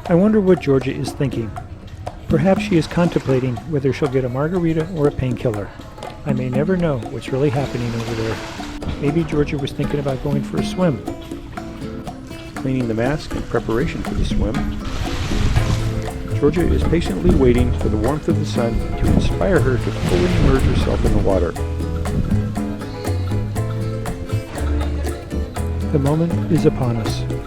I wonder what Georgia is thinking. Perhaps she is contemplating whether she'll get a margarita or a painkiller. I may never know what's really happening over there. Maybe Georgia was thinking about going for a swim. Cleaning the mask in preparation for the swim, Georgia is patiently waiting for the warmth of the sun to inspire her to fully immerse herself in the water. The moment is upon us.